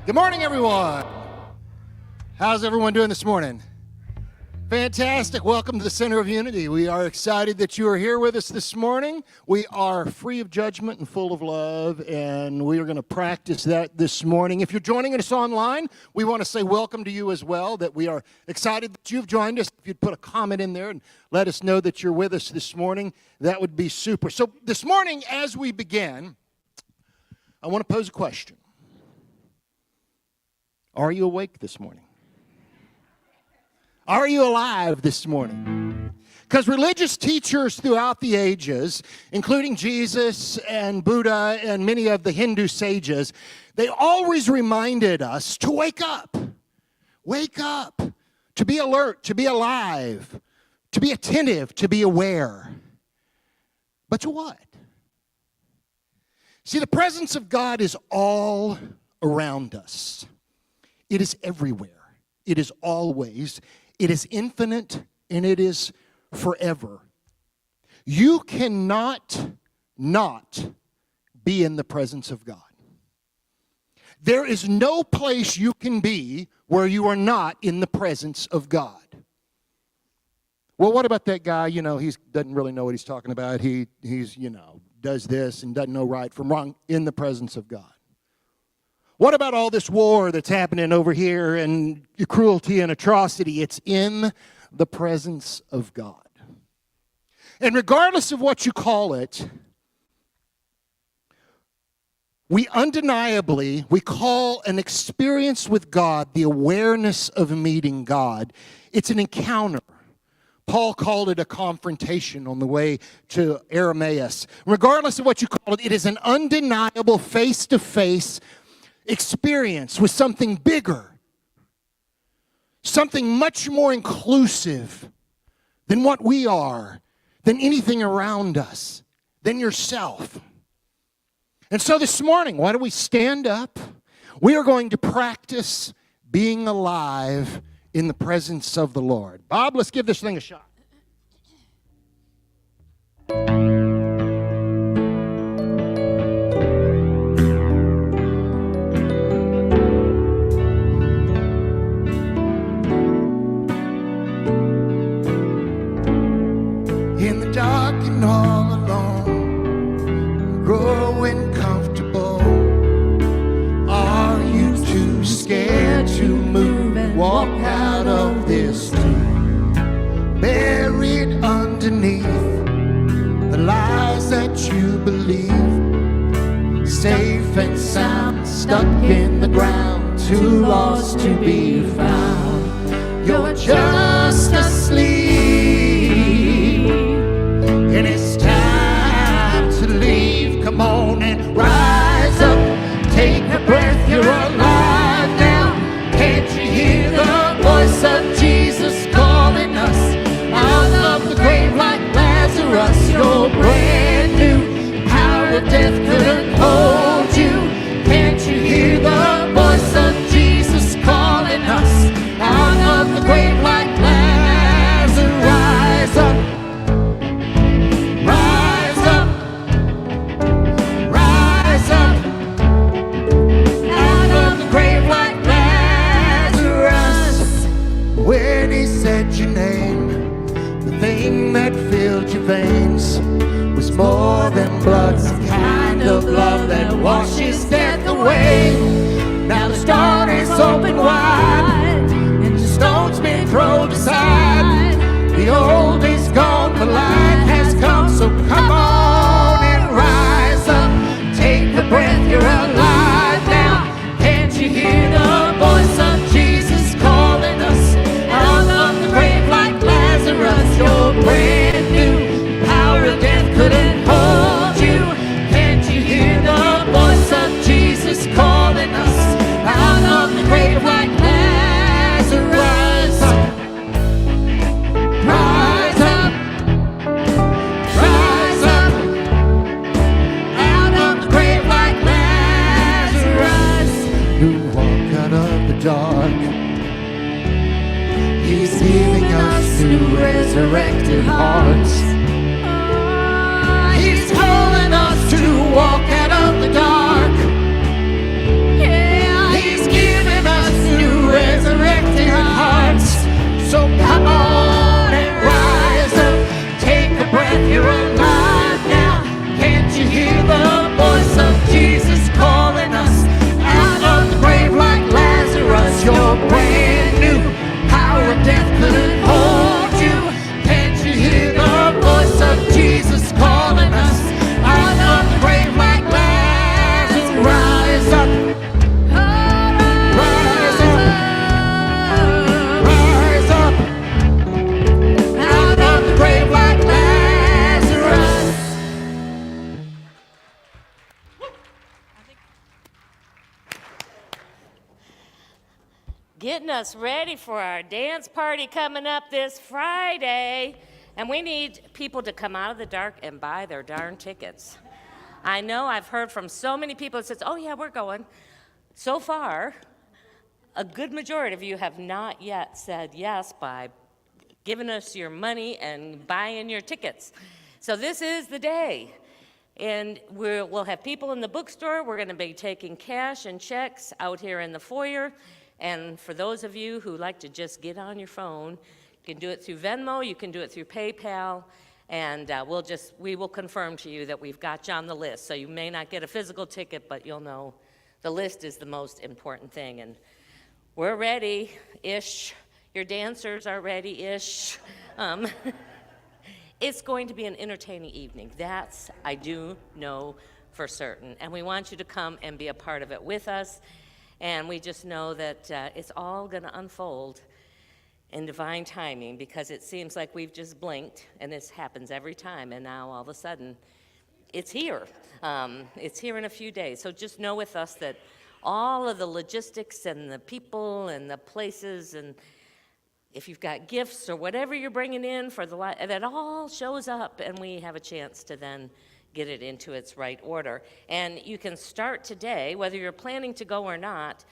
Good morning, everyone. How's everyone doing this morning? Fantastic. Welcome to the Center of Unity. We are excited that you are here with us this morning. We are free of judgment and full of love, and we are going to practice that this morning. If you're joining us online, we want to say welcome to you as well, that we are excited that you've joined us. If you'd put a comment in there and let us know that you're with us this morning, that would be super. So this morning, as we begin, I want to pose a question. Are you awake this morning? Are you alive this morning? Because religious teachers throughout the ages, including Jesus and Buddha and many of the Hindu sages, they always reminded us to wake up. Wake up. To be alert, to be alive, to be attentive, to be aware. But to what? See, the presence of God is all around us. It is everywhere. It is always. It is infinite, and it is forever. You cannot not be in the presence of God. There is no place you can be where you are not in the presence of God. Well, what about that guy, he doesn't really know what he's talking about. He's does this and doesn't know right from wrong in the presence of God. What about all this war that's happening over here and cruelty and atrocity? It's in the presence of God. And regardless of what you call it, we call an experience with God the awareness of meeting God. It's an encounter. Paul called it a confrontation on the way to Emmaus. Regardless of what you call it, it is an undeniable face-to-face experience with something bigger, something much more inclusive than what we are, than anything around us, than yourself. And so this morning, why don't we stand up? We are going to practice being alive in the presence of the Lord. Bob, let's give this thing a shot. In the dark and all alone, growing comfortable. Are you too scared to move and walk out of this tomb? Buried underneath the lies that you believe, safe and sound, stuck in the ground, too lost to be found. You're just asleep. And it's time to leave. Come on and rise up. Take a breath, you're alive now. Can't you hear the voice of Jesus calling us out of the grave like Lazarus? You're brand new. Power of death couldn't hold you. Can't you hear the voice of Jesus calling us out of the grave like Lazarus? Rise up. When he said your name, the thing that filled your veins was more than blood, some kind of love that washes death away. Now the stone is open wide, and the stone's been thrown aside. The old is gone, the light has come. getting us ready for our dance party coming up this Friday. And we need people to come out of the dark and buy their darn tickets. I know I've heard from so many people that says, oh yeah, we're going. So far, a good majority of you have not yet said yes by giving us your money and buying your tickets. So this is the day. And we'll have people in the bookstore. We're going to be taking cash and checks out here in the foyer. And for those of you who like to just get on your phone, you can do it through Venmo, you can do it through PayPal, and we will confirm to you that we've got you on the list. So you may not get a physical ticket, but you'll know the list is the most important thing. And we're ready-ish. Your dancers are ready-ish. It's going to be an entertaining evening. That's, I do know for certain. And we want you to come and be a part of it with us. And we just know that it's all going to unfold in divine timing, because it seems like we've just blinked, and this happens every time, and now all of a sudden, it's here. It's here in a few days. So just know with us that all of the logistics and the people and the places, and if you've got gifts or whatever you're bringing in for that all shows up, and we have a chance to then get it into its right order. And you can start today, whether you're planning to go or not,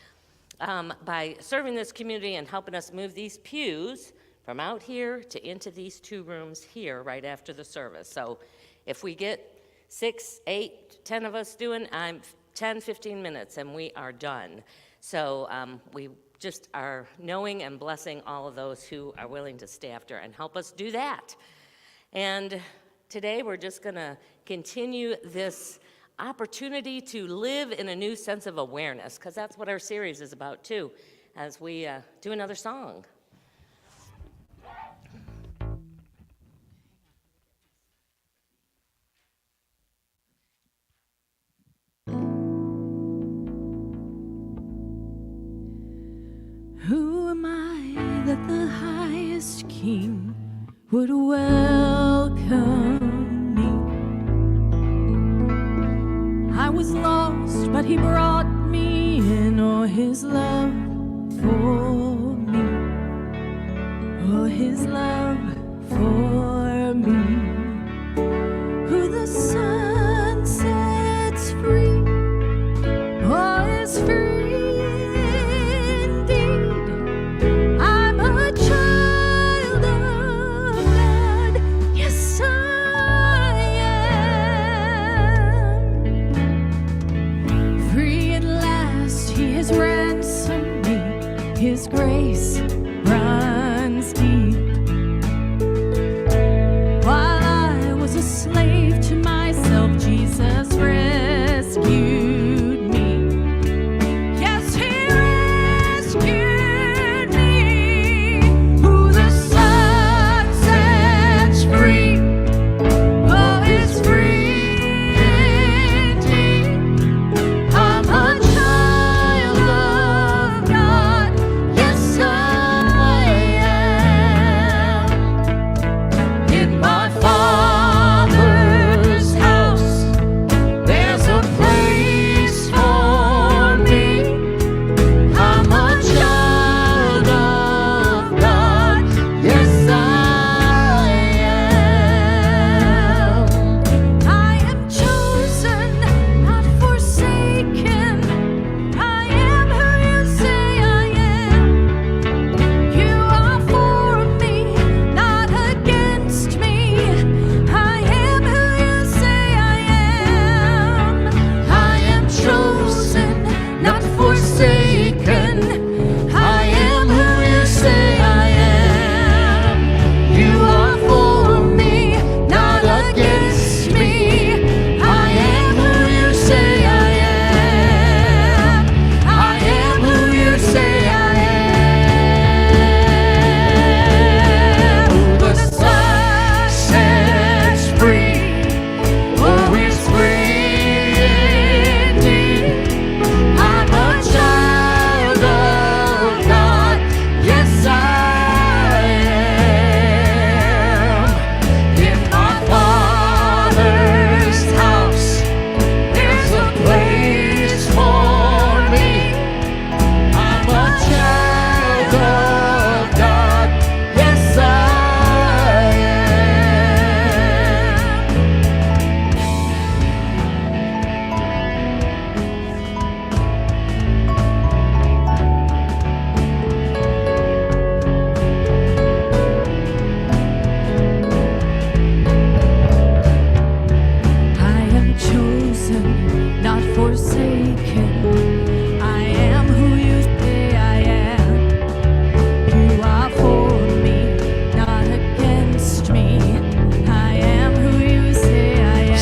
by serving this community and helping us move these pews from out here to into these 2 rooms here right after the service. So if we get 6, 8, 10 of us doing, 10, 15 minutes, and we are done. So we just are knowing and blessing all of those who are willing to stay after and help us do that. And today we're just going to continue this opportunity to live in a new sense of awareness, because that's what our series is about too, as we do another song. Who am I that the highest King would welcome me? I was lost, but he brought me in. Oh, his love for me. Oh, his love for me. Who the sun sets free, oh, is free indeed. I'm a child of God. Yes, I am. Free at last, he has ransomed me. His grace runs deep. While I was a slave to myself, Jesus rescued me. Yes, he rescued me. Who the sun sets free, oh, is free indeed. I'm a child of God. Yes, I am.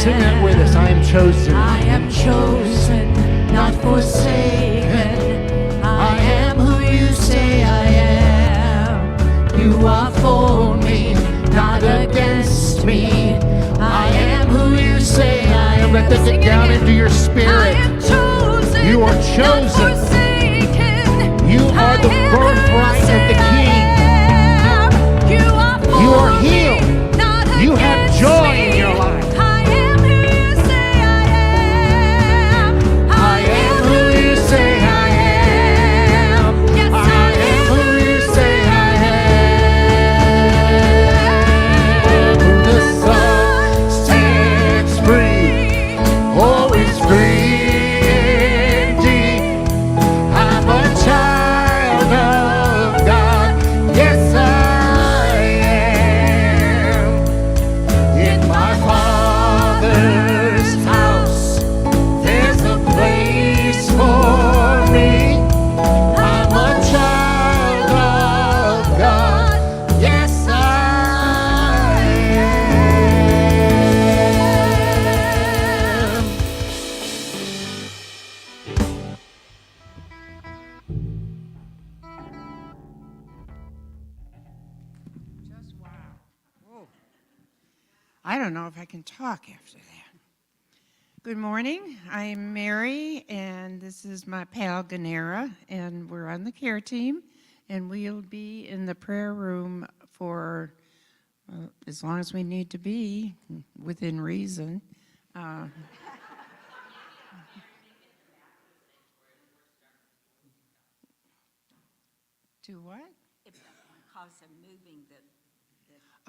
Sing that with us. I am chosen. I am chosen, not forsaken. I am who you say I am. You are for me, not against me. I am who you say I am. Let that get down into your spirit. I am chosen, You are not chosen. forsaken. You are the I am who you birthright of say the I King. am. You are for You are me, healed. not You have against joy me. in your life. I am who you say I am. I am who you say I am. Yes, I am who you say I am. Who the Son sets free, always free indeed. I'm a child of God. Yes, I am. In my Father's house, there's a place for me. I'm a child of God. Yes, I am. Just wow. Whoa. I don't know if I can talk after that. Good morning. I'm Mary, and this is my pal Ganera, and we're on the care team, and we'll be in the prayer room for as long as we need to be, within reason. To what? Because of moving the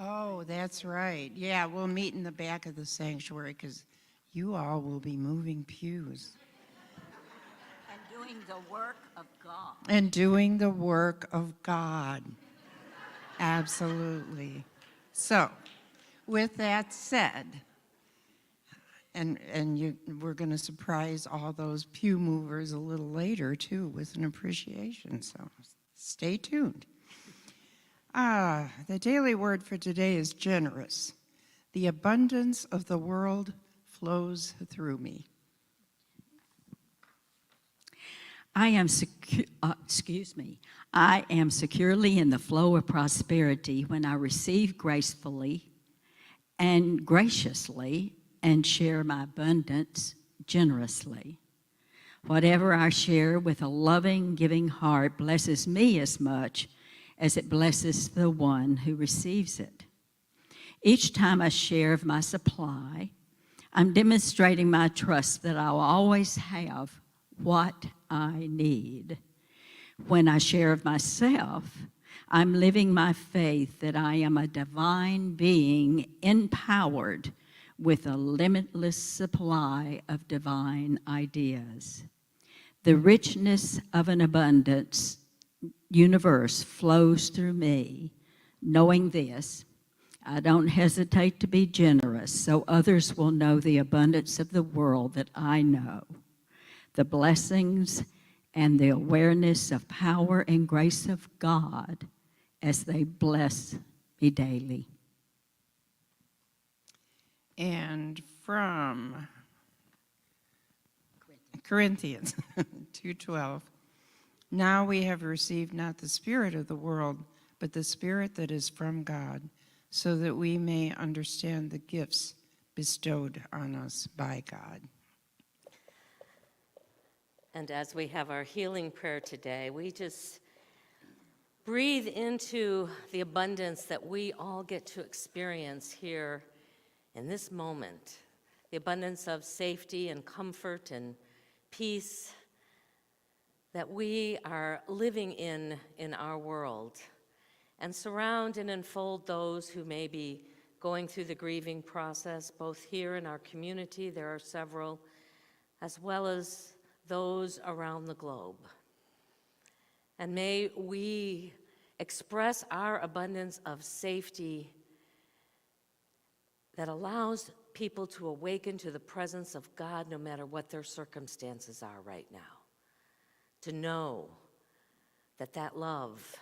Oh, that's right. Yeah, we'll meet in the back of the sanctuary because you all will be moving pews and doing the work of God. and doing the work of God. Absolutely. So, with that said, we're going to surprise all those pew movers a little later too with an appreciation. So, stay tuned. The daily word for today is generous. The abundance of the world flows through me. I am securely in the flow of prosperity when I receive gracefully and graciously and share my abundance generously. Whatever I share with a loving, giving heart blesses me as much as it blesses the one who receives it. Each time I share of my supply, I'm demonstrating my trust that I'll always have what I need. When I share of myself, I'm living my faith that I am a divine being empowered with a limitless supply of divine ideas. The richness of an abundance universe flows through me. Knowing this, I don't hesitate to be generous so others will know the abundance of the world that I know, the blessings and the awareness of power and grace of God as they bless me daily. And from Corinthians 2:12, now we have received not the spirit of the world, but the Spirit that is from God, so that we may understand the gifts bestowed on us by God. And as we have our healing prayer today, we just breathe into the abundance that we all get to experience here in this moment. The abundance of safety and comfort and peace that we are living in our world. And surround and enfold those who may be going through the grieving process, both here in our community, there are several, as well as those around the globe. And may we express our abundance of safety that allows people to awaken to the presence of God no matter what their circumstances are right now. To know that that love,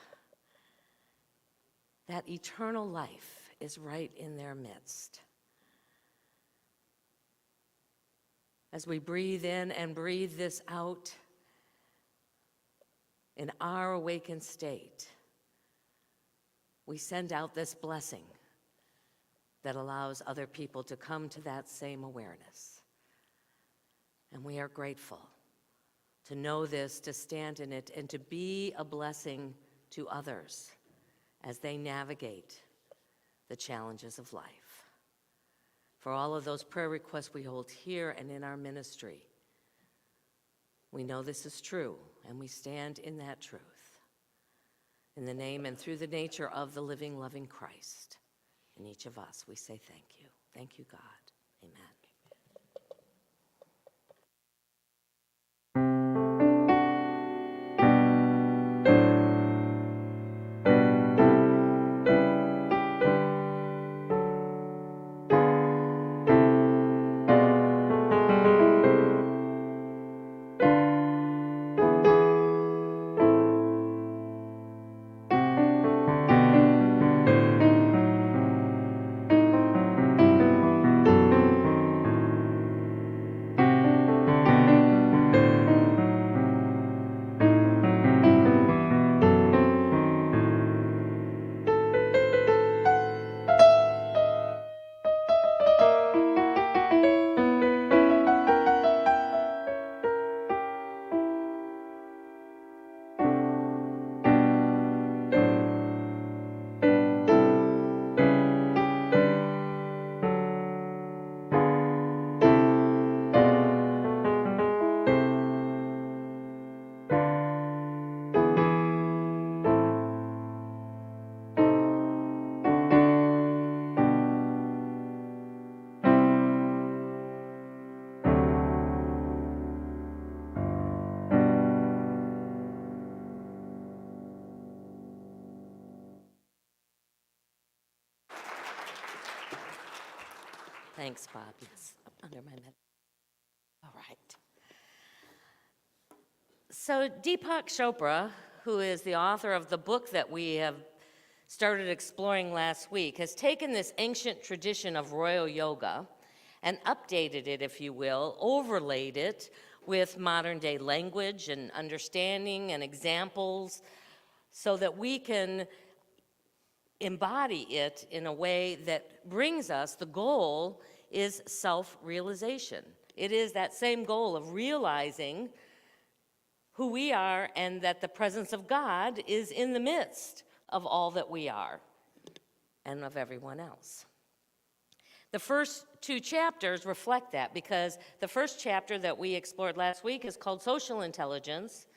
that eternal life is right in their midst. As we breathe in and breathe this out in our awakened state, we send out this blessing that allows other people to come to that same awareness. And we are grateful to know this, to stand in it, and to be a blessing to others as they navigate the challenges of life. For all of those prayer requests we hold here and in our ministry, we know this is true, and we stand in that truth. In the name and through the nature of the living, loving Christ, in each of us, we say thank you. Thank you, God. Amen. Thanks, Bob. Yes, under my med. All right. So Deepak Chopra, who is the author of the book that we have started exploring last week, has taken this ancient tradition of royal yoga and updated it, if you will, overlaid it with modern day language and understanding and examples so that we can embody it in a way that brings us, the goal is self-realization. It is that same goal of realizing who we are and that the presence of God is in the midst of all that we are and of everyone else. The first two chapters reflect that, because the first chapter that we explored last week is called Social Intelligence,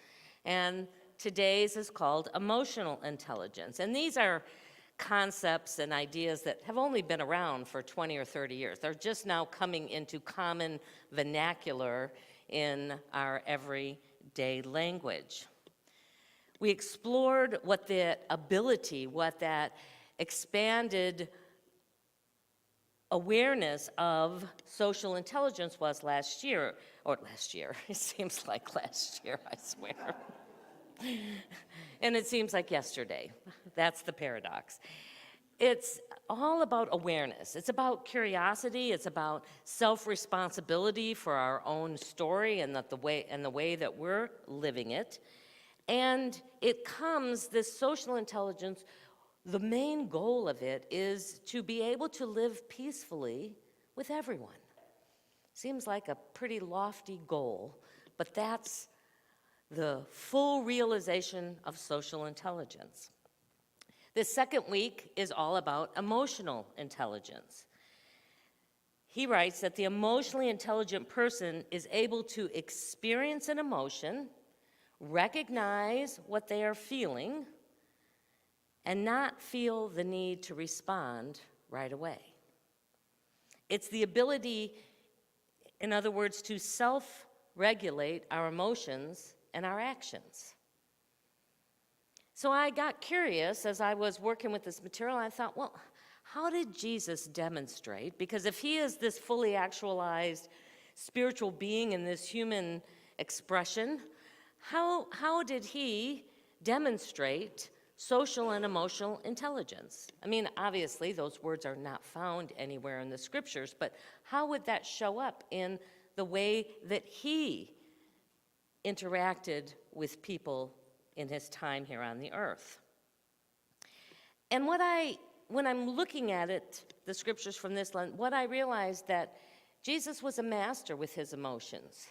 and today's is called Emotional Intelligence. And these are concepts and ideas that have only been around for 20 or 30 years. They're just now coming into common vernacular in our everyday language. We explored what that ability, what that expanded awareness of social intelligence was last year. It seems like last year, I swear. And it seems like yesterday. That's the paradox. It's all about awareness. It's about curiosity. It's about self-responsibility for our own story and the way that we're living it. And it comes, this social intelligence, the main goal of it is to be able to live peacefully with everyone. Seems like a pretty lofty goal, but that's the full realization of social intelligence. This second week is all about emotional intelligence. He writes that the emotionally intelligent person is able to experience an emotion, recognize what they are feeling, and not feel the need to respond right away. It's the ability, in other words, to self-regulate our emotions and our actions. So I got curious as I was working with this material. I thought, well, how did Jesus demonstrate? Because if he is this fully actualized spiritual being in this human expression, how did he demonstrate social and emotional intelligence? I mean, obviously, those words are not found anywhere in the scriptures, but how would that show up in the way that he interacted with people in his time here on the earth. And when I'm looking at it, the scriptures from this lens, what I realized that Jesus was a master with his emotions.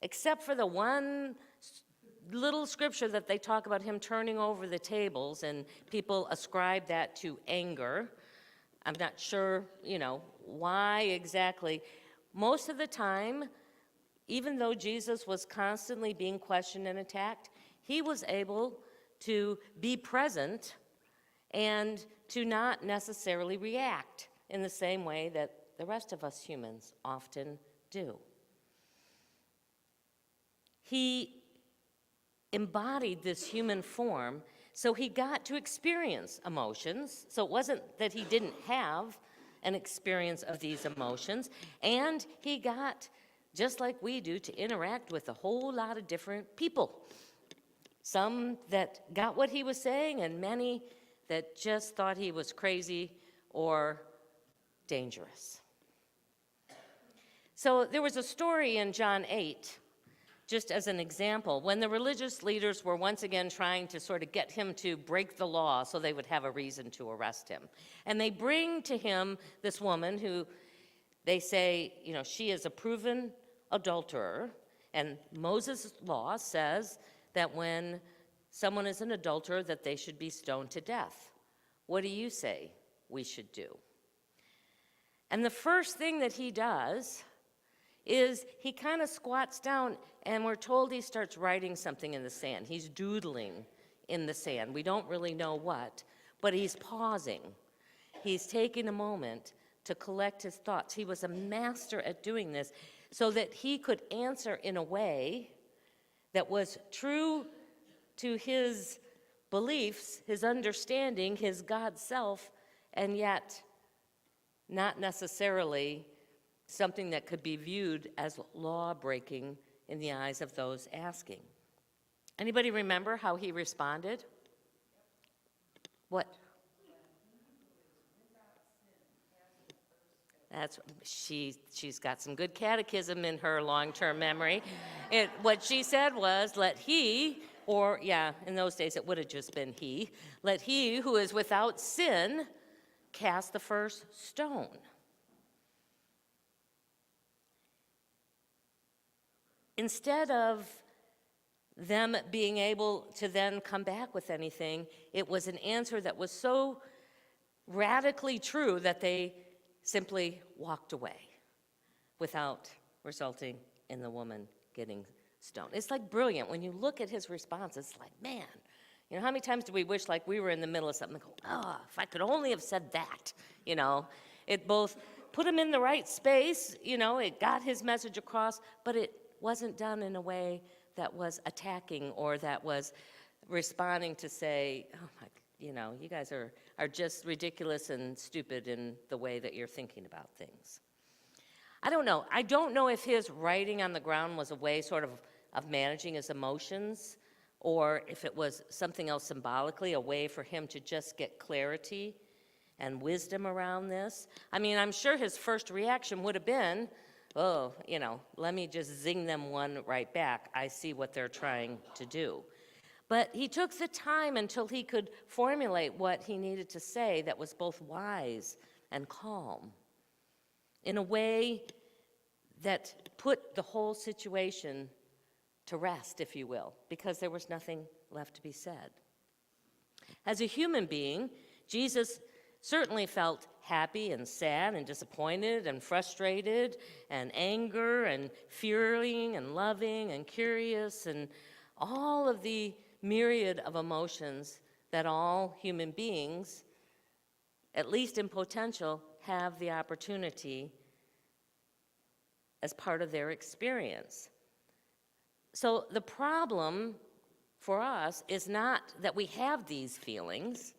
Except for the one little scripture that they talk about him turning over the tables, and people ascribe that to anger. I'm not sure, why exactly. Most of the time, even though Jesus was constantly being questioned and attacked, he was able to be present and to not necessarily react in the same way that the rest of us humans often do. He embodied this human form, so he got to experience emotions. So it wasn't that he didn't have an experience of these emotions, and he got, just like we do, to interact with a whole lot of different people. Some that got what he was saying, and many that just thought he was crazy or dangerous. So there was a story in John 8, just as an example, when the religious leaders were once again trying to sort of get him to break the law so they would have a reason to arrest him. And they bring to him this woman who they say, she is a proven adulterer, and Moses' law says that when someone is an adulterer that they should be stoned to death. What do you say we should do? And the first thing that he does is he kind of squats down, and we're told he starts writing something in the sand. He's doodling in the sand. We don't really know what, but he's pausing. He's taking a moment to collect his thoughts. He was a master at doing this so that he could answer in a way that was true to his beliefs, his understanding, his God self, and yet not necessarily something that could be viewed as law-breaking in the eyes of those asking. Anybody remember how he responded? What? She's got some good catechism in her long-term memory. What she said was, let he, or in those days it would have just been he, let he who is without sin cast the first stone. Instead of them being able to then come back with anything, it was an answer that was so radically true that they simply walked away without resulting in the woman getting stoned. It's like brilliant. When you look at his response, it's like, man, how many times do we wish like we were in the middle of something and go, if I could only have said that, It both put him in the right space, it got his message across, but it wasn't done in a way that was attacking or that was responding to say, you guys are just ridiculous and stupid in the way that you're thinking about things. I don't know. I don't know if his writing on the ground was a way sort of managing his emotions, or if it was something else symbolically, a way for him to just get clarity and wisdom around this. I mean, I'm sure his first reaction would have been, let me just zing them one right back. I see what they're trying to do. But he took the time until he could formulate what he needed to say that was both wise and calm, in a way that put the whole situation to rest, if you will, because there was nothing left to be said. As a human being, Jesus certainly felt happy and sad and disappointed and frustrated and anger and fearing and loving and curious and all of the myriad of emotions that all human beings, at least in potential, have the opportunity as part of their experience. So the problem for us is not that we have these feelings.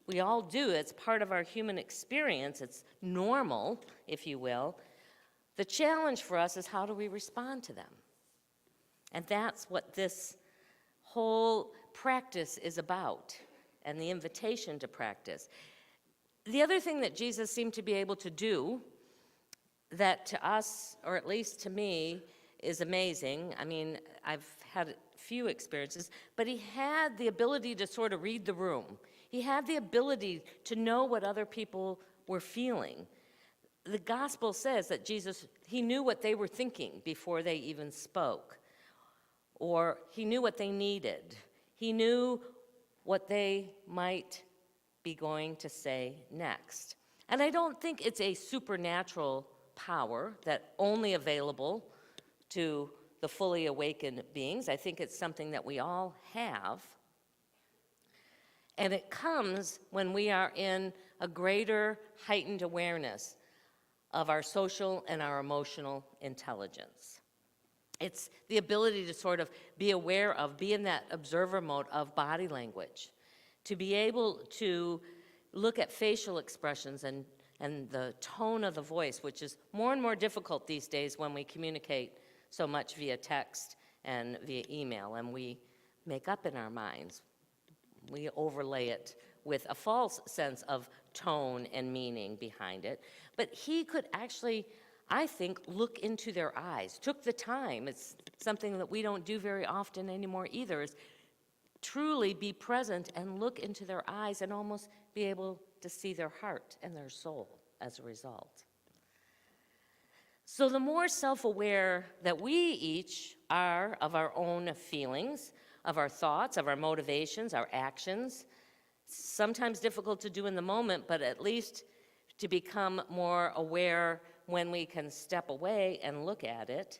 We all do. It's part of our human experience. It's normal, if you will. The challenge for us is how do we respond to them? And that's what this whole practice is about, and the invitation to practice. The other thing that Jesus seemed to be able to do that to us, or at least to me, is amazing. I mean, I've had few experiences, but he had the ability to sort of read the room. He had the ability to know what other people were feeling. The gospel says that Jesus, he knew what they were thinking before they even spoke, or he knew what they needed. He knew what they might be going to say next. And I don't think it's a supernatural power that only available to the fully awakened beings. I think it's something that we all have. And it comes when we are in a greater heightened awareness of our social and our emotional intelligence. It's the ability to sort of be aware of, be in that observer mode of body language, to be able to look at facial expressions and the tone of the voice, which is more and more difficult these days when we communicate so much via text and via email, and we make up in our minds. We overlay it with a false sense of tone and meaning behind it. But he could actually, I think, look into their eyes, took the time. It's something that we don't do very often anymore either, is truly be present and look into their eyes and almost be able to see their heart and their soul as a result. So the more self-aware that we each are of our own feelings, of our thoughts, of our motivations, our actions, sometimes difficult to do in the moment, but at least to become more aware when we can step away and look at it,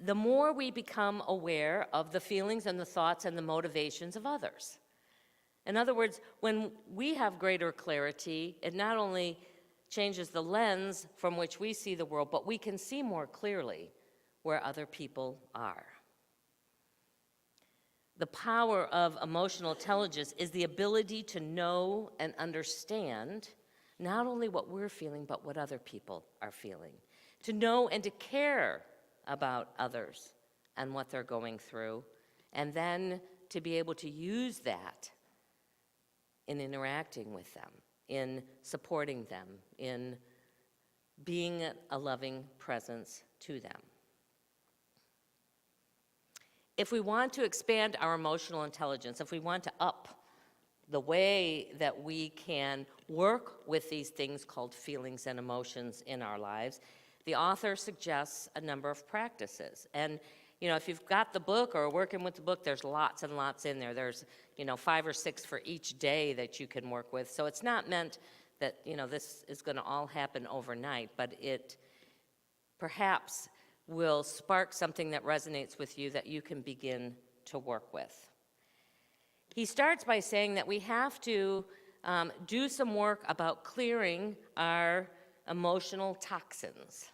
the more we become aware of the feelings and the thoughts and the motivations of others. In other words, when we have greater clarity, it not only changes the lens from which we see the world, but we can see more clearly where other people are. The power of emotional intelligence is the ability to know and understand not only what we're feeling, but what other people are feeling. To know and to care about others and what they're going through, and then to be able to use that in interacting with them, in supporting them, in being a loving presence to them. If we want to expand our emotional intelligence, if we want to up the way that we can work with these things called feelings and emotions in our lives, the author suggests a number of practices. And you know, if you've got the book or are working with the book, there's lots and lots in there. There's, 5 or 6 for each day that you can work with. So it's not meant that, this is going to all happen overnight, but it perhaps will spark something that resonates with you that you can begin to work with. He starts by saying that we have to do some work about clearing our emotional toxins,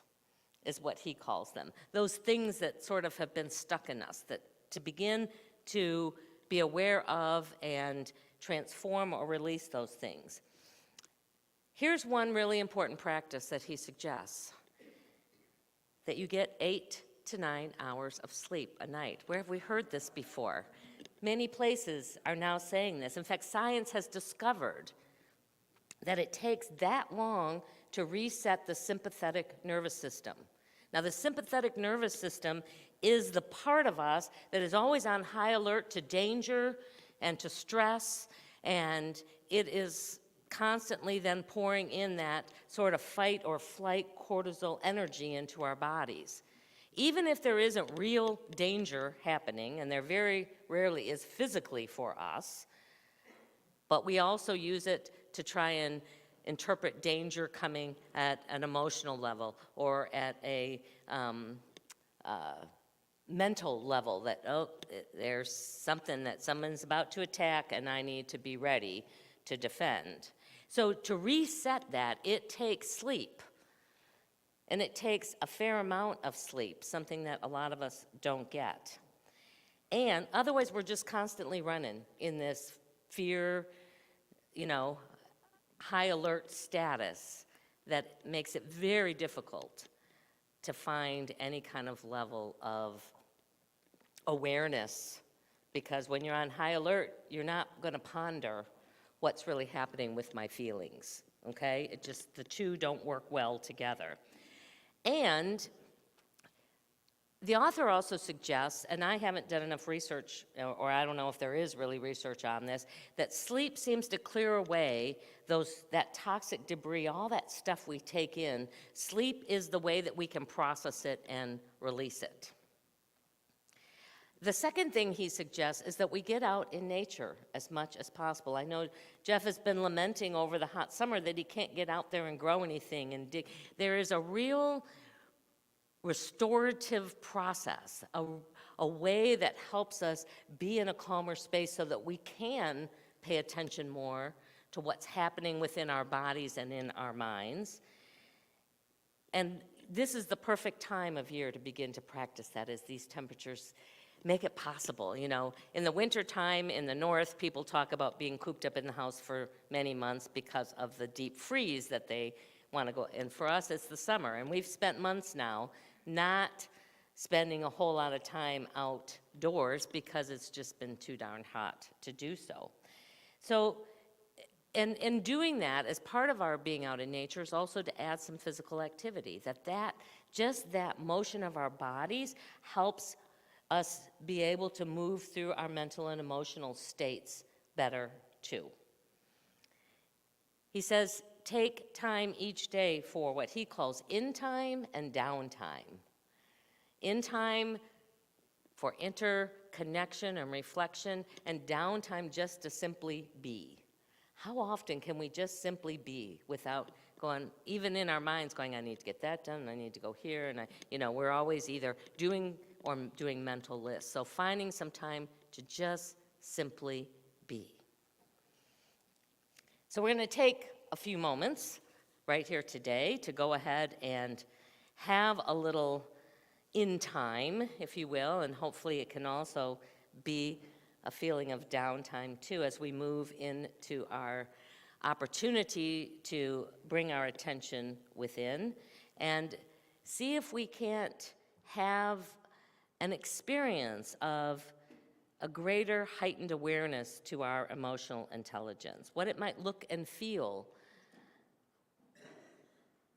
is what he calls them. Those things that sort of have been stuck in us, that to begin to be aware of and transform or release those things. Here's one really important practice that he suggests, that you get 8 to 9 hours of sleep a night. Where have we heard this before? Many places are now saying this. In fact, science has discovered that it takes that long to reset the sympathetic nervous system. Now, the sympathetic nervous system is the part of us that is always on high alert to danger and to stress, and it is constantly then pouring in that sort of fight or flight cortisol energy into our bodies. Even if there isn't real danger happening, and there very rarely is physically for us, but we also use it to try and interpret danger coming at an emotional level or at a mental level, that, there's something that someone's about to attack and I need to be ready to defend. So to reset that, it takes sleep. And it takes a fair amount of sleep, something that a lot of us don't get. And otherwise, we're just constantly running in this fear, high alert status that makes it very difficult to find any kind of level of awareness, because when you're on high alert, you're not going to ponder what's really happening with my feelings okay? It just, the two don't work well together. And the author also suggests, and I haven't done enough research, or I don't know if there is really research on this, that sleep seems to clear away that toxic debris, all that stuff we take in. Sleep is the way that we can process it and release it. The second thing he suggests is that we get out in nature as much as possible. I know Jeff has been lamenting over the hot summer that he can't get out there and grow anything and dig. There is a real restorative process, a way that helps us be in a calmer space so that we can pay attention more to what's happening within our bodies and in our minds. And this is the perfect time of year to begin to practice that, as these temperatures make it possible. You know, in the wintertime in the north, people talk about being cooped up in the house for many months because of the deep freeze that they want to go. And for us, it's the summer. And we've spent months now not spending a whole lot of time outdoors because it's just been too darn hot to do so. So, and in doing that, as part of our being out in nature, is also to add some physical activity. Just that motion of our bodies helps us be able to move through our mental and emotional states better too. He says, take time each day for what he calls in time and downtime. In time for interconnection and reflection, and downtime just to simply be. How often can we just simply be without going, even in our minds, going, I need to get that done, I need to go here, and we're always either doing or doing mental lists. So finding some time to just simply be. So we're going to take a few moments right here today to go ahead and have a little in time, if you will, and hopefully it can also be a feeling of downtime too as we move into our opportunity to bring our attention within and see if we can't have an experience of a greater heightened awareness to our emotional intelligence, what it might look and feel.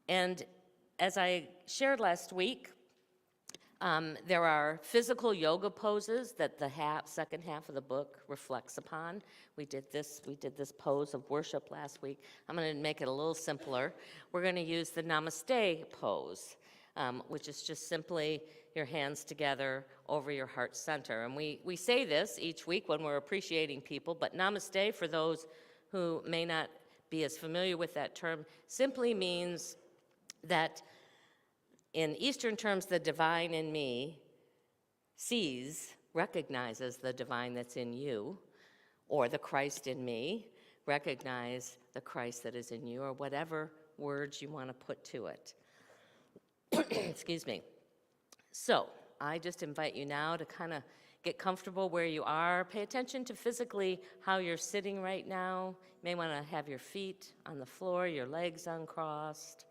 And as I shared last week, there are physical yoga poses that the second half of the book reflects upon. We did this pose of worship last week. I'm going to make it a little simpler. We're going to use the Namaste pose, which is just simply your hands together over your heart center. And we say this each week when we're appreciating people, but Namaste, for those who may not be as familiar with that term, simply means that in Eastern terms, the divine in me recognizes the divine that's in you, or the Christ in me, recognize the Christ that is in you, or whatever words you want to put to it. Excuse me. So I just invite you now to kind of get comfortable where you are. Pay attention to physically how you're sitting right now. You may want to have your feet on the floor, your legs uncrossed.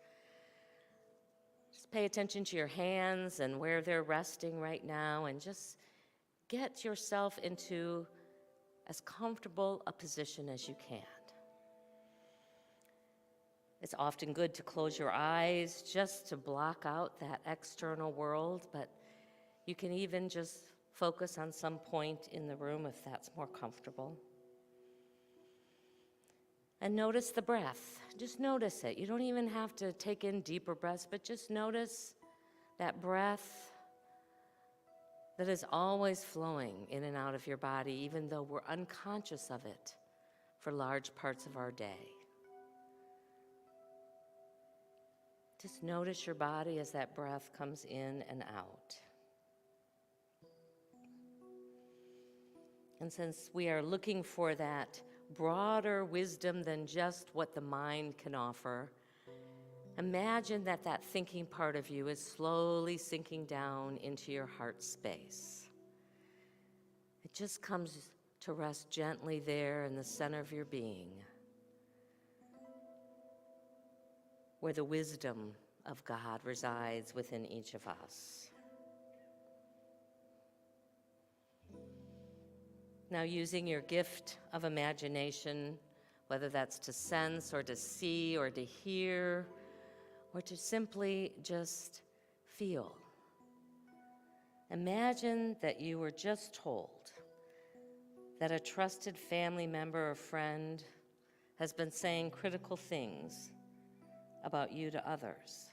Just pay attention to your hands and where they're resting right now, and just get yourself into as comfortable a position as you can. It's often good to close your eyes just to block out that external world, but you can even just focus on some point in the room if that's more comfortable. And notice the breath. Just notice it. You don't even have to take in deeper breaths, but just notice that breath that is always flowing in and out of your body, even though we're unconscious of it for large parts of our day. Just notice your body as that breath comes in and out. And since we are looking for that broader wisdom than just what the mind can offer, imagine that thinking part of you is slowly sinking down into your heart space. It just comes to rest gently there in the center of your being, where the wisdom of God resides within each of us. Now, using your gift of imagination, whether that's to sense or to see or to hear or to simply just feel. Imagine that you were just told that a trusted family member or friend has been saying critical things about you to others.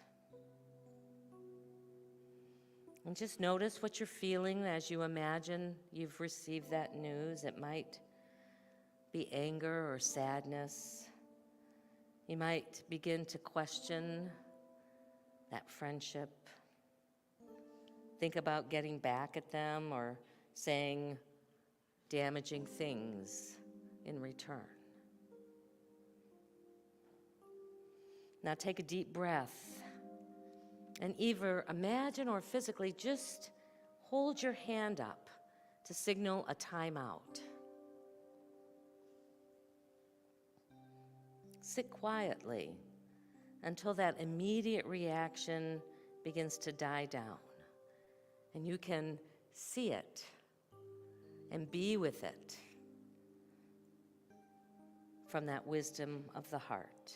And just notice what you're feeling as you imagine you've received that news. It might be anger or sadness. You might begin to question that friendship. Think about getting back at them or saying damaging things in return. Now take a deep breath and either imagine or physically just hold your hand up to signal a timeout. Sit quietly until that immediate reaction begins to die down and you can see it and be with it from that wisdom of the heart.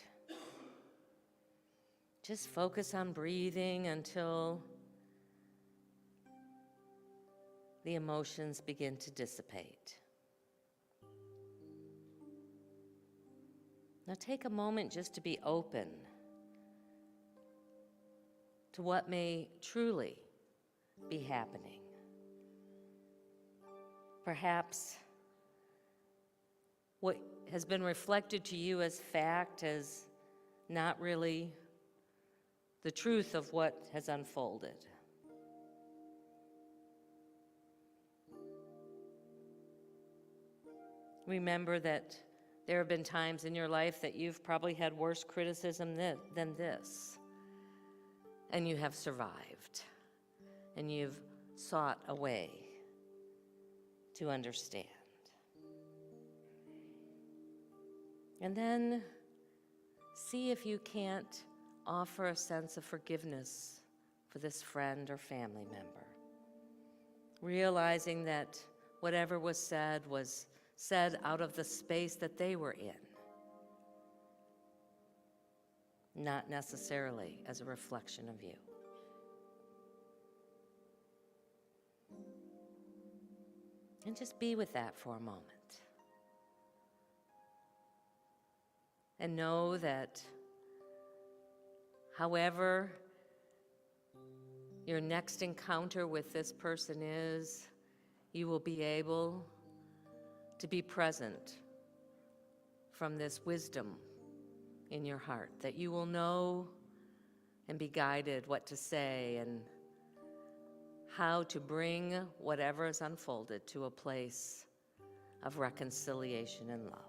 Just focus on breathing until the emotions begin to dissipate. Now take a moment just to be open to what may truly be happening. Perhaps what has been reflected to you as fact is not really the truth of what has unfolded. Remember that there have been times in your life that you've probably had worse criticism than this, and you have survived, and you've sought a way to understand. And then see if you can't offer a sense of forgiveness for this friend or family member, realizing that whatever was said out of the space that they were in, not necessarily as a reflection of you. And just be with that for a moment. And know that however your next encounter with this person is, you will be able to be present from this wisdom in your heart, that you will know and be guided what to say and how to bring whatever is unfolded to a place of reconciliation and love.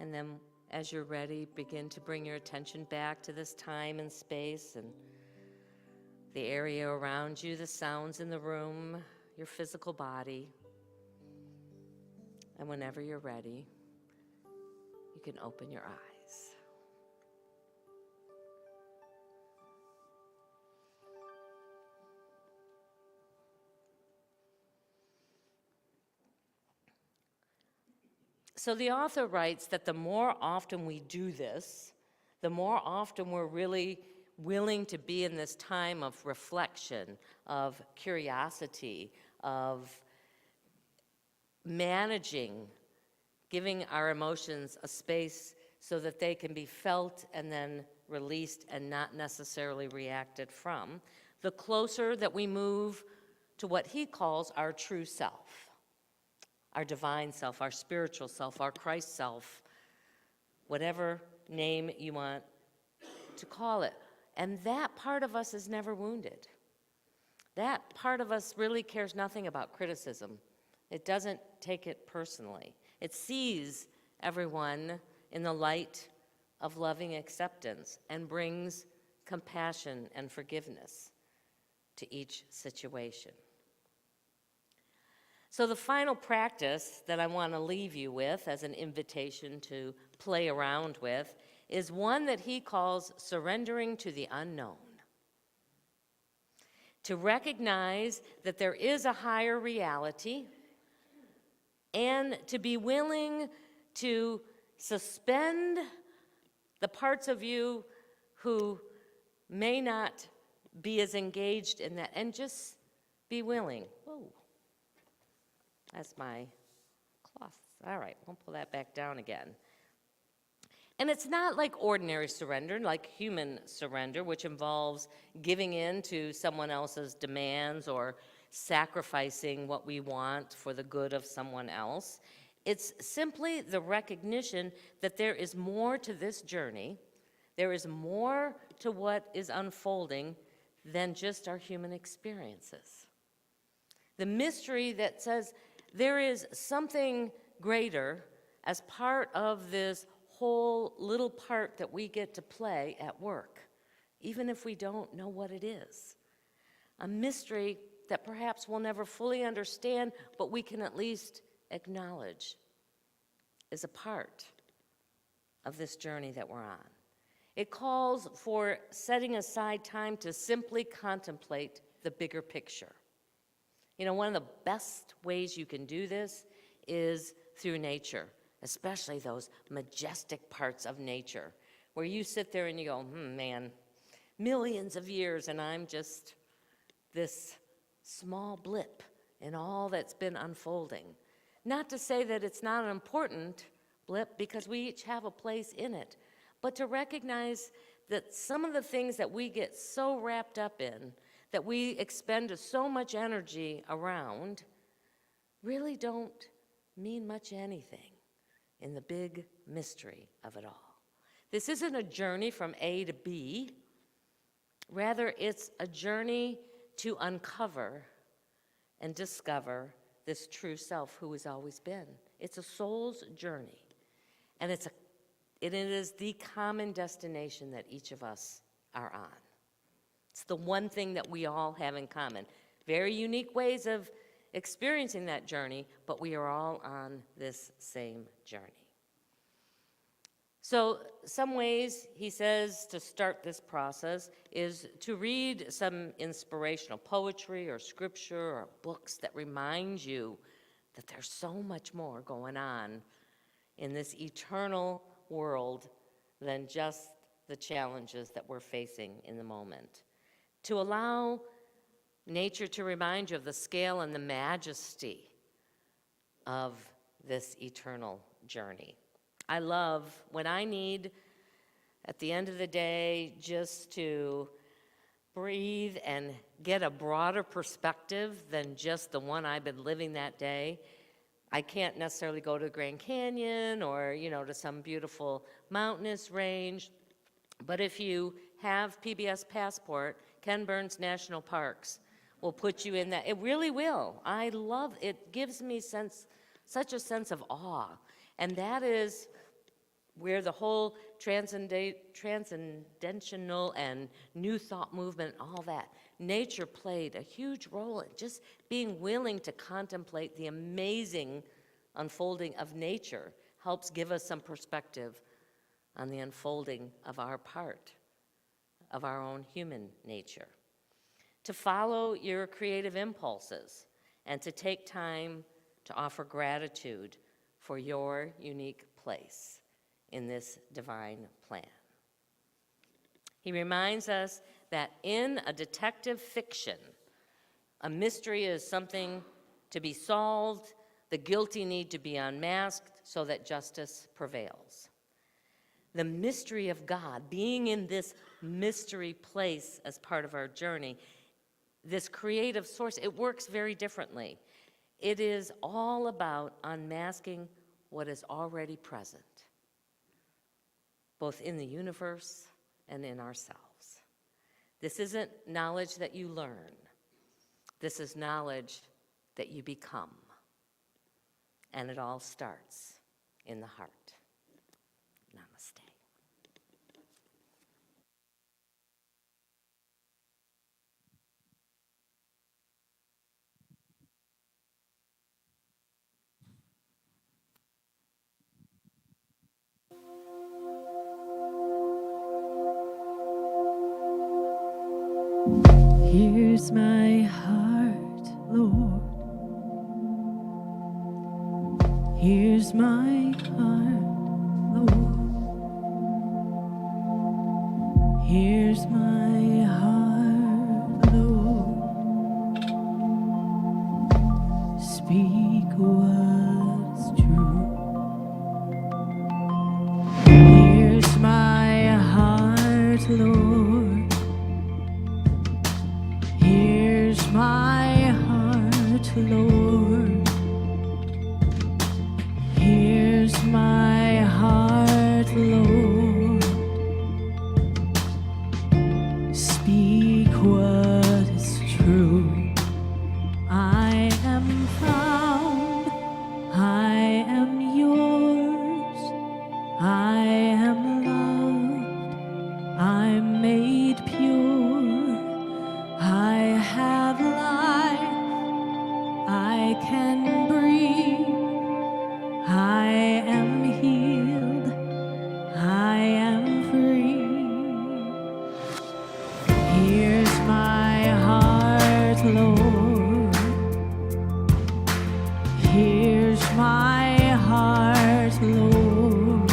And then as you're ready, begin to bring your attention back to this time and space and the area around you, the sounds in the room, your physical body. And whenever you're ready, you can open your eyes. So the author writes that the more often we do this, the more often we're really willing to be in this time of reflection, of curiosity, of managing, giving our emotions a space so that they can be felt and then released and not necessarily reacted from, the closer that we move to what he calls our true self, our divine self, our spiritual self, our Christ self, whatever name you want to call it. And that part of us is never wounded. That part of us really cares nothing about criticism. It doesn't take it personally. It sees everyone in the light of loving acceptance and brings compassion and forgiveness to each situation. So the final practice that I want to leave you with as an invitation to play around with is one that he calls surrendering to the unknown. to recognize that there is a higher reality, and to be willing to suspend the parts of you who may not be as engaged in that, and just be willing. Whoa, that's my cloth. All right, we'll pull that back down again. And it's not like ordinary surrender, like human surrender, which involves giving in to someone else's demands or sacrificing what we want for the good of someone else. It's simply the recognition that there is more to this journey, there is more to what is unfolding than just our human experiences. The mystery that says there is something greater as part of this whole little part that we get to play at work, even if we don't know what it is. A mystery that perhaps we'll never fully understand, but we can at least acknowledge is a part of this journey that we're on. It calls for setting aside time to simply contemplate the bigger picture. You know, one of the best ways you can do this is through nature, especially those majestic parts of nature, where you sit there and you go, man, millions of years, and I'm just this small blip in all that's been unfolding. Not to say that it's not an important blip, because we each have a place in it, but to recognize that some of the things that we get so wrapped up in, that we expend so much energy around, really don't mean much anything in the big mystery of it all. This isn't a journey from A to B. Rather, it's a journey to uncover and discover this true self who has always been. It's a soul's journey, and it is the common destination that each of us are on. It's the one thing that we all have in common. Very unique ways of experiencing that journey, but we are all on this same journey. So some ways, he says, to start this process is to read some inspirational poetry or scripture or books that remind you that there's so much more going on in this eternal world than just the challenges that we're facing in the moment. To allow nature to remind you of the scale and the majesty of this eternal journey. I love when I need, at the end of the day, just to breathe and get a broader perspective than just the one I've been living that day. I can't necessarily go to the Grand Canyon or, to some beautiful mountainous range. But if you have PBS Passport, Ken Burns National Parks will put you in that. It really will. I love it. It gives me such a sense of awe. And that is where the whole transcendental and new thought movement, all that, nature played a huge role in just being willing to contemplate the amazing unfolding of nature helps give us some perspective on the unfolding of our part, of our own human nature. To follow your creative impulses and to take time to offer gratitude for your unique place in this divine plan. He reminds us that in a detective fiction, a mystery is something to be solved, the guilty need to be unmasked so that justice prevails. The mystery of God, being in this mystery place as part of our journey, this creative source, it works very differently. It is all about unmasking what is already present, both in the universe and in ourselves. This isn't knowledge that you learn. This is knowledge that you become. And it all starts in the heart. Namaste. Here's my heart, Lord. Here's my heart, Lord. Here's my heart, Lord. Speak what's true. Here's my heart, Lord. Here's my heart, Lord. Here's my heart, Lord. Speak what is true. I am found, I am yours, I am loved, I'm made pure, I have life, I can breathe, I am healed, I am free. Here's my heart, Lord. Here's my heart, Lord.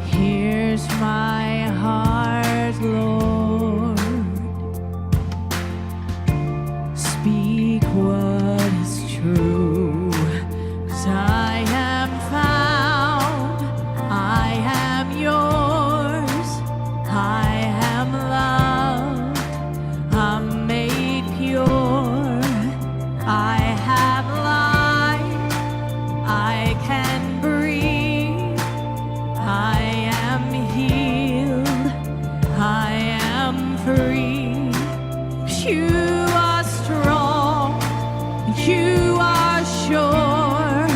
Here's my heart, Lord. Speak what is true. 'Cause I am found, I am yours, I am loved, I'm made pure, I have life, I can breathe, I am healed, I am free. You are strong, you are sure,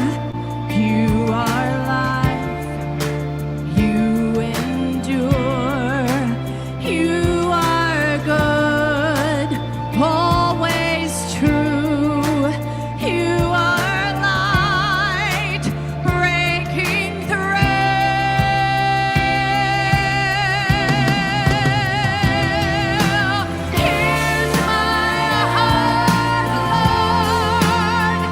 you are life, you endure, you are good, always true, you are light, breaking through. Here's my heart, Lord.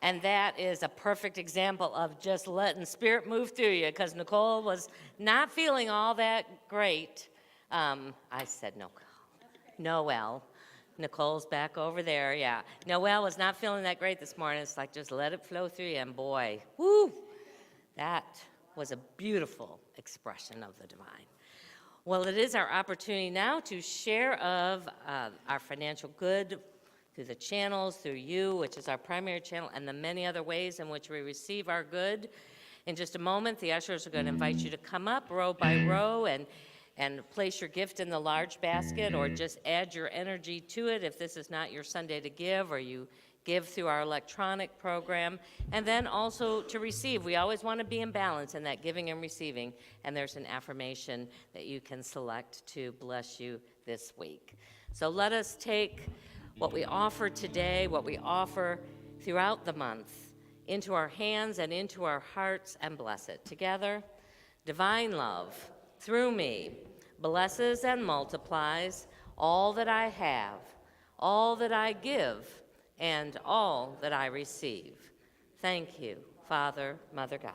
And that is a perfect example of just letting Spirit move through you, because Nicole was not feeling all that great. I said Noelle. Nicole's back over there, yeah. Noelle was not feeling that great this morning. It's like, just let it flow through you, and boy, whoo, that was a beautiful expression of the divine. Well, it is our opportunity now to share of our financial good through the channels, through you, which is our primary channel, and the many other ways in which we receive our good. In just a moment, the ushers are going to invite you to come up row by row and place your gift in the large basket, or just add your energy to it if this is not your Sunday to give, or you give through our electronic program. And then also to receive. We always want to be in balance in that giving and receiving, and there's an affirmation that you can select to bless you this week. So let us take what we offer today, what we offer throughout the month, into our hands and into our hearts, and bless it together. Divine love, through me, blesses and multiplies all that I have, all that I give, and all that I receive. Thank you, Father, Mother God.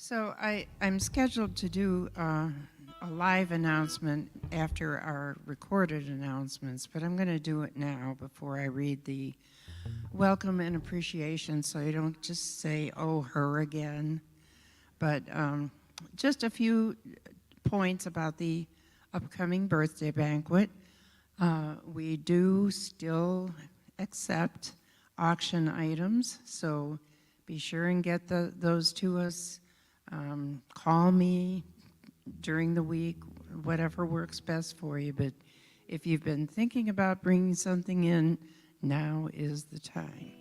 So I'm scheduled to do a live announcement after our recorded announcements, but I'm going to do it now before I read the welcome and appreciation, so you don't just say, oh, her again. But just a few points about the upcoming birthday banquet. We do still accept auction items, so be sure and get those to us. Call me during the week, whatever works best for you. But if you've been thinking about bringing something in, now is the time.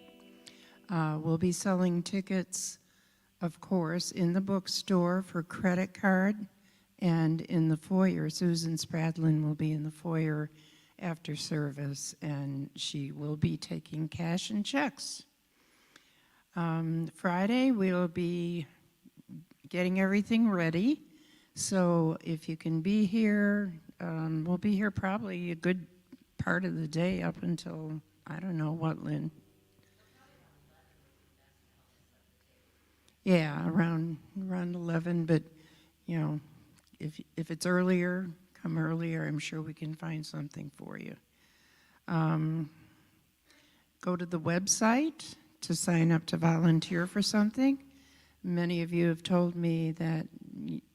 We'll be selling tickets, of course, in the bookstore for credit card and in the foyer. Susan Spradlin will be in the foyer after service, and she will be taking cash and checks. Friday, we'll be getting everything ready. So if you can be here, we'll be here probably a good part of the day up until, I don't know what, Lynn? Yeah, around 11, but you know, if it's earlier, come earlier. I'm sure we can find something for you. Go to the website to sign up to volunteer for something. Many of you have told me that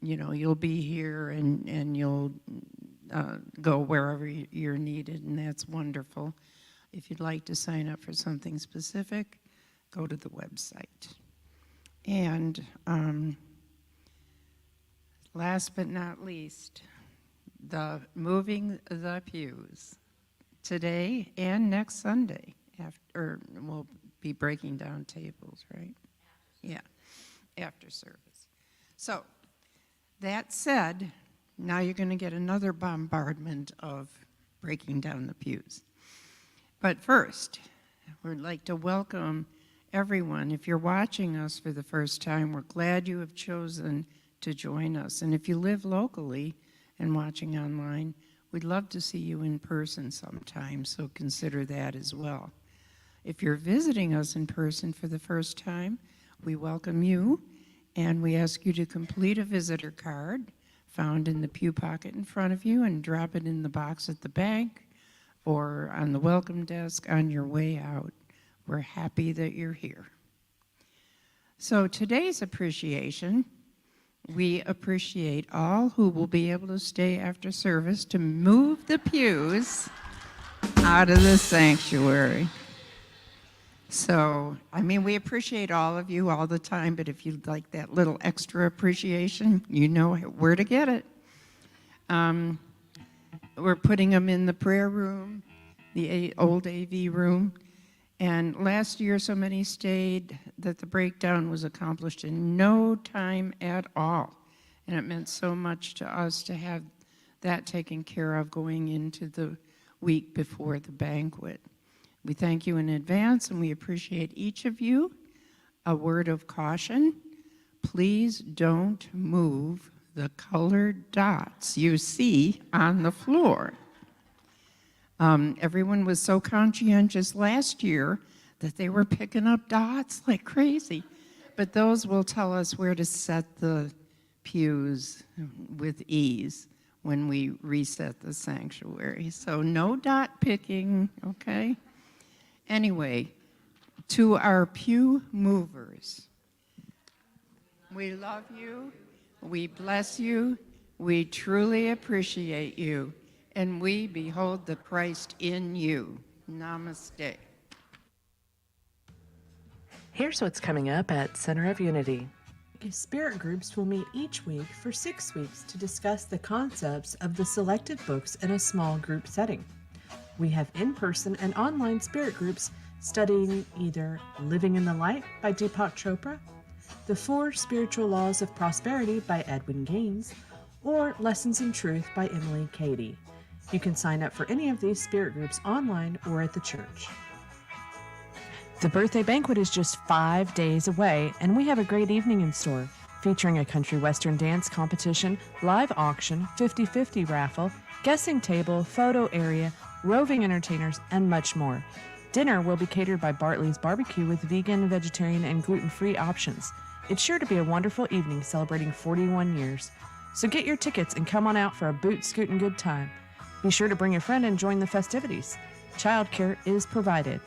you know you'll be here and you'll go wherever you're needed, and that's wonderful. If you'd like to sign up for something specific, go to the website. And last but not least, the moving the pews today and next Sunday. We'll be breaking down tables, right? Yeah, after service. So that said, now you're going to get another bombardment of breaking down the pews. But first, we'd like to welcome everyone. If you're watching us for the first time, we're glad you have chosen to join us. And if you live locally and watching online, we'd love to see you in person sometime, so consider that as well. If you're visiting us in person for the first time, we welcome you, and we ask you to complete a visitor card found in the pew pocket in front of you and drop it in the box at the bank or on the welcome desk on your way out. We're happy that you're here. So today's appreciation, we appreciate all who will be able to stay after service to move the pews out of the sanctuary. So, I mean, we appreciate all of you all the time, but if you'd like that little extra appreciation, you know where to get it. We're putting them in the prayer room, the old AV room. And last year, so many stayed that the breakdown was accomplished in no time at all. And it meant so much to us to have that taken care of going into the week before the banquet. We thank you in advance, and we appreciate each of you. A word of caution: please don't move the colored dots you see on the floor. Everyone was so conscientious last year that they were picking up dots like crazy. But those will tell us where to set the pews with ease when we reset the sanctuary. So no dot picking, okay? Anyway, to our pew movers, we love you, we bless you, we truly appreciate you, and we behold the Christ in you. Namaste. Here's what's coming up at Center of Unity. Spirit groups will meet each week for 6 weeks to discuss the concepts of the selected books in a small group setting. We have in-person and online spirit groups studying either Living in the Light by Deepak Chopra, The 4 Spiritual Laws of Prosperity by Edwin Gaines, or Lessons in Truth by Emily Cady. You can sign up for any of these spirit groups online or at the church. The birthday banquet is just 5 days away, and we have a great evening in store, featuring a country western dance competition, live auction, 50-50 raffle, guessing table, photo area, roving entertainers, and much more. Dinner will be catered by Bartley's Barbecue with vegan, vegetarian, and gluten-free options. It's sure to be a wonderful evening celebrating 41 years. So get your tickets and come on out for a boot scootin' good time. Be sure to bring a friend and join the festivities. Childcare is provided.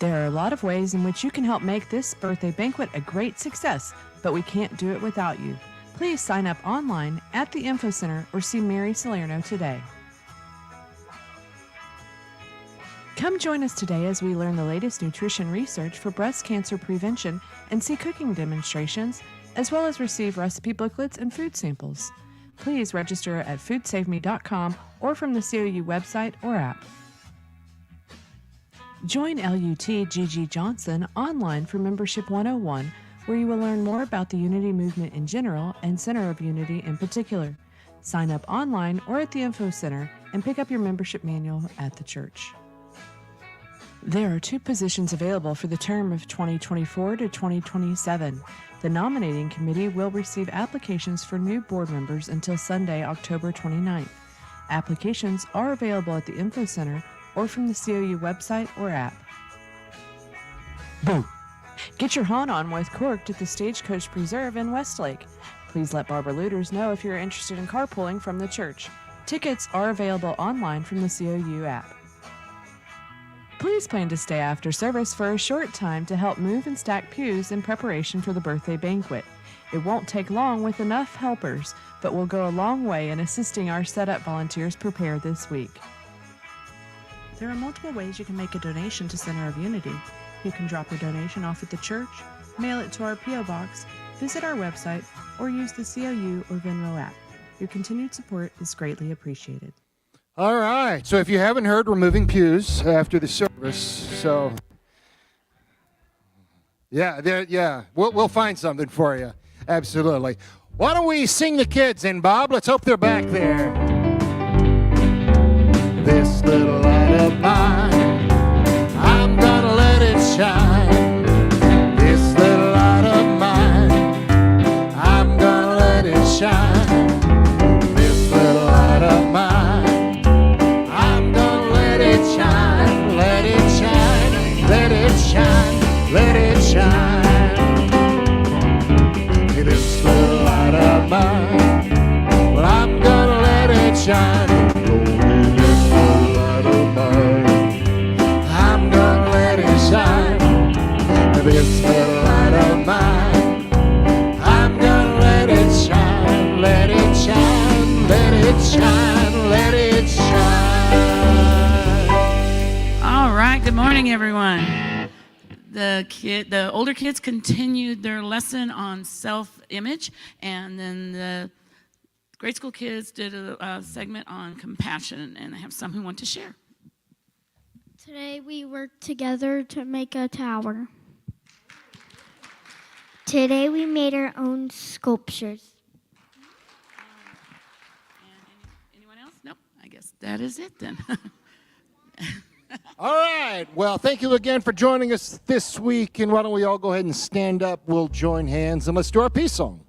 There are a lot of ways in which you can help make this birthday banquet a great success, but we can't do it without you. Please sign up online at the Info Center or see Mary Salerno today. Come join us today as we learn the latest nutrition research for breast cancer prevention and see cooking demonstrations, as well as receive recipe booklets and food samples. Please register at foodsaveme.com or from the COU website or app. Join LUT GG Johnson online for Membership 101, where you will learn more about the Unity movement in general and Center of Unity in particular. Sign up online or at the Info Center and pick up your membership manual at the church. There are 2 positions available for the term of 2024 to 2027. The nominating committee will receive applications for new board members until Sunday, October 29th. Applications are available at the Info Center or from the COU website or app. Boom! Get your haunt on with Corked at the Stagecoach Preserve in Westlake. Please let Barbara Looters know if you're interested in carpooling from the church. Tickets are available online from the COU app. Please plan to stay after service for a short time to help move and stack pews in preparation for the birthday banquet. It won't take long with enough helpers, but will go a long way in assisting our setup volunteers prepare this week. There are multiple ways you can make a donation to Center of Unity. You can drop your donation off at the church, mail it to our P.O. Box, visit our website, or use the COU or Venmo app. Your continued support is greatly appreciated. All right. So if you haven't heard, we're moving pews after the service. So, yeah, we'll find something for you. Absolutely. Why don't we sing the kids in, Bob? Let's hope they're back there. This little light of mine, I'm gonna let it shine. This little light of mine, I'm gonna let it shine. This little light of mine, I'm gonna let it shine. Let it shine, let it shine, let it shine. This little light of mine, well, I'm gonna let it shine. I'm gonna let it shine. This little light of mine, I'm gonna let it shine. Let it shine, let it shine, let it shine. All right, good morning, everyone. The older kids continued their lesson on self-image, and then the grade school kids did a segment on compassion, and I have some who want to share. Today we worked together to make a tower. Today we made our own sculptures. Anyone else? Nope. I guess that is it then. All right. Well, thank you again for joining us this week. And why don't we all go ahead and stand up? We'll join hands and let's do our peace song.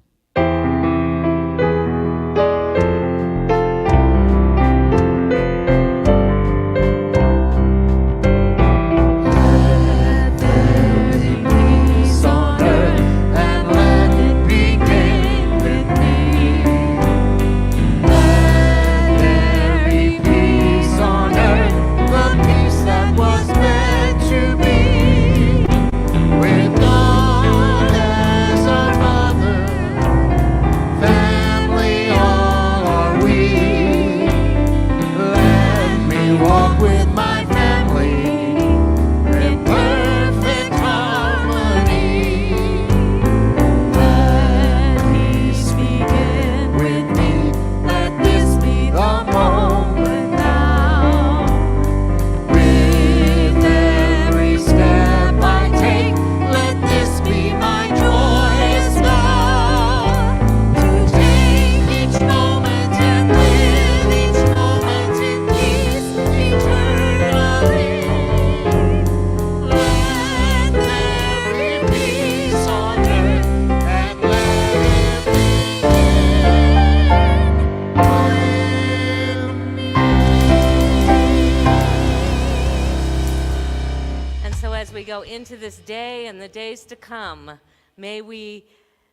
go into this day and the days to come, may we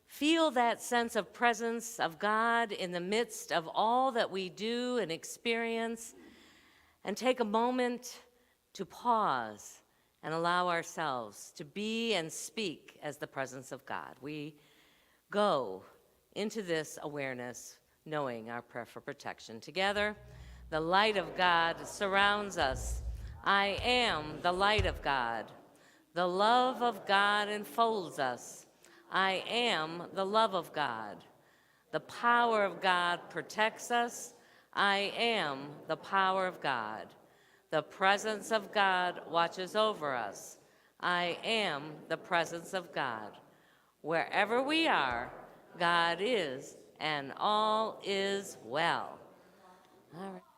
feel that sense of presence of God in the midst of all that we do and experience, and take a moment to pause and allow ourselves to be and speak as the presence of God. We go into this awareness knowing our prayer for protection. Together, the light of God surrounds us. I am the light of God. The love of God enfolds us. I am the love of God. The power of God protects us. I am the power of God. The presence of God watches over us. I am the presence of God. Wherever we are, God is, and all is well. All right.